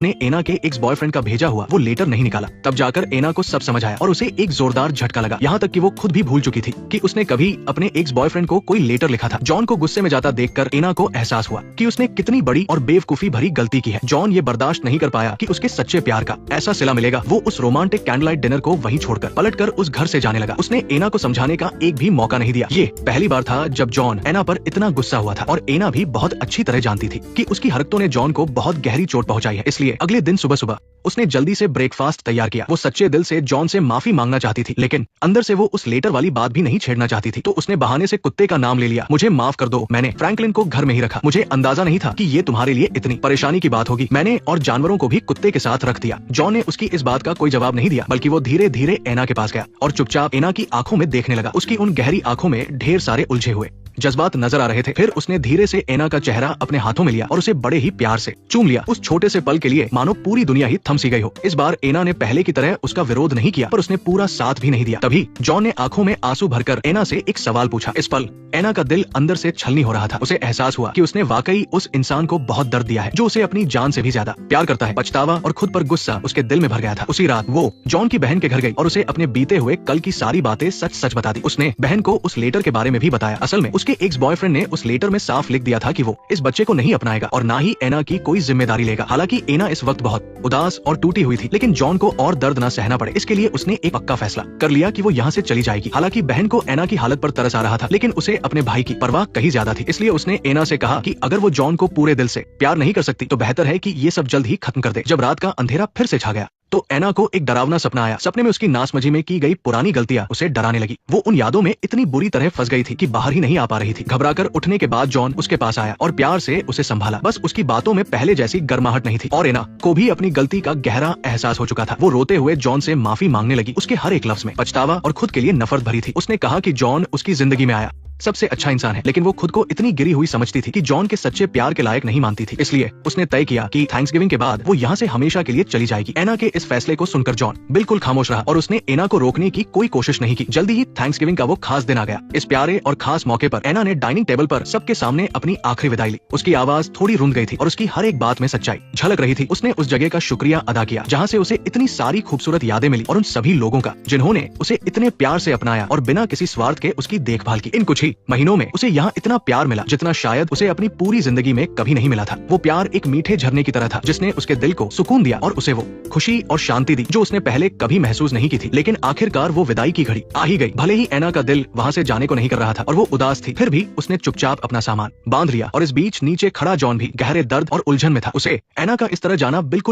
ने एना के ex boyfriend का भेजा हुआ वो लेटर नहीं निकाला। तब जाकर एना को सब समझ आया और उसे एक जोरदार झटका लगा, यहाँ तक कि वो खुद भी भूल चुकी थी कि उसने कभी अपने एक्स बॉयफ्रेंड को कोई लेटर लिखा था। जॉन को गुस्से में जाता देखकर एना को एहसास हुआ कि उसने कितनी बड़ी और बेवकूफी भरी गलती की है। जॉन ये बर्दाश्त नहीं कर पाया कि उसके सच्चे प्यार का ऐसा सिला मिलेगा। वो उस रोमांटिक कैंडललाइट डिनर को वहीं छोड़कर पलटकर उस घर से जाने लगा। उसने एना को समझाने का एक भी मौका नहीं दिया। ये पहली बार था जब जॉन एना पर इतना गुस्सा हुआ था और एना भी बहुत अच्छी तरह जानती थी कि उसकी हरकतों ने जॉन को बहुत गहरी चोट पहुंचाई है। इसलिए अगले दिन सुबह उसने जल्दी से ब्रेकफास्ट तैयार किया। वो सच्चे दिल से जॉन से माफी मांगना चाहती थी, लेकिन अंदर से वो उस लेटर वाली बात भी नहीं छेड़ना चाहती थी। तो उसने बहाने से कुत्ते का नाम ले लिया। मुझे माफ कर दो, मैंने फ्रैंकलिन को घर में ही रखा। मुझे अंदाजा नहीं था कि ये तुम्हारे लिए इतनी परेशानी की बात होगी। मैंने और जानवरों को भी कुत्ते के साथ रख दिया। जॉन ने उसकी इस बात का कोई जवाब नहीं दिया, बल्कि वो धीरे धीरे एना के पास गया और चुपचाप एना की आंखों में देखने लगा। उसकी उन गहरी आंखों में ढेर सारे उलझे हुए जज्बात नजर आ रहे थे। फिर उसने धीरे से एना का चेहरा अपने हाथों में लिया और उसे बड़े ही प्यार से चूम लिया। उस छोटे से पल के लिए मानो पूरी दुनिया ही थम सी गई हो। इस बार एना ने पहले की तरह उसका विरोध नहीं किया, पर उसने पूरा साथ भी नहीं दिया। तभी जॉन ने आंखों में आंसू भरकर एना से एक सवाल पूछा। इस पल एना का दिल अंदर से छलनी हो रहा था। उसे एहसास हुआ कि उसने वाकई उस इंसान को बहुत दर्द दिया है जो उसे अपनी जान से भी ज्यादा प्यार करता है। पछतावा और खुद पर गुस्सा उसके दिल में भर गया था। उसी रात वो जॉन की बहन के घर गई और उसे अपने बीते हुए कल की सारी बातें सच सच बता दी। उसने बहन को उस लेटर के बारे में भी बताया। असल में उसके एक्स बॉयफ्रेंड ने उस लेटर में साफ लिख दिया था कि वो इस बच्चे को नहीं अपनाएगा और ना ही एना की कोई जिम्मेदारी लेगा। हालांकि एना इस वक्त बहुत उदास और टूटी हुई थी, लेकिन जॉन को और दर्द न सहना पड़े इसके लिए उसने एक पक्का फैसला कर लिया कि वो यहाँ से चली जाएगी। हालांकि बहन को एना की हालत पर तरस आ रहा था, लेकिन उसे अपने भाई की परवाह कहीं ज्यादा थी। इसलिए उसने एना से कहा कि अगर वो जॉन को पूरे दिल से प्यार नहीं कर सकती तो बेहतर है कि ये सब जल्द ही खत्म कर दे। जब रात का अंधेरा फिर से छा गया तो एना को एक डरावना सपना आया। सपने में उसकी नासमझी में की गई पुरानी गलतियां उसे डराने लगी। वो उन यादों में इतनी बुरी तरह फंस गई थी कि बाहर ही नहीं आ पा रही थी। घबराकर उठने के बाद जॉन उसके पास आया और प्यार से उसे संभाला। बस उसकी बातों में पहले जैसी गर्माहट नहीं थी और एना को भी अपनी गलती का गहरा एहसास हो चुका था। वो रोते हुए जॉन से माफी मांगने लगी। उसके हर एक लफ्ज में पछतावा और खुद के लिए नफरत भरी थी। उसने कहा कि जॉन उसकी जिंदगी में आया सबसे अच्छा इंसान है, लेकिन वो खुद को इतनी गिरी हुई समझती थी कि जॉन के सच्चे प्यार के लायक नहीं मानती थी। इसलिए उसने तय किया कि थैंक्सगिविंग के बाद वो यहाँ से हमेशा के लिए चली जाएगी। एना के इस फैसले को सुनकर जॉन बिल्कुल खामोश रहा और उसने एना को रोकने की कोई कोशिश नहीं की। जल्दी ही थैंक्सगिविंग का वो खास दिन आ गया। इस प्यारे और खास मौके पर एना ने डाइनिंग टेबल पर सबके सामने अपनी आखिरी विदाई ली। उसकी आवाज थोड़ी रुंध गई थी और उसकी हर एक बात में सच्चाई झलक रही थी। उसने उस जगह का शुक्रिया अदा किया जहाँ से उसे इतनी सारी खूबसूरत यादें मिली और उन सभी लोगों का जिन्होंने उसे इतने प्यार से अपनाया और बिना किसी स्वार्थ के उसकी देखभाल की। इन कुछ ही महीनों में उसे यहाँ इतना प्यार मिला जितना शायद उसे अपनी पूरी जिंदगी में कभी नहीं मिला था। वो प्यार एक मीठे झरने की तरह था जिसने उसके दिल को सुकून दिया और उसे वो खुशी और शांति दी जो उसने पहले कभी महसूस नहीं की थी। लेकिन आखिरकार वो विदाई की घड़ी आ ही गई। भले ही एना का दिल वहाँ से जाने को नहीं कर रहा था और वो उदास थी, फिर भी उसने चुपचाप अपना सामान बांध लिया और इस बीच नीचे खड़ा जॉन भी गहरे दर्द और उलझन में था। उसे एना का इस तरह जाना बिल्कुल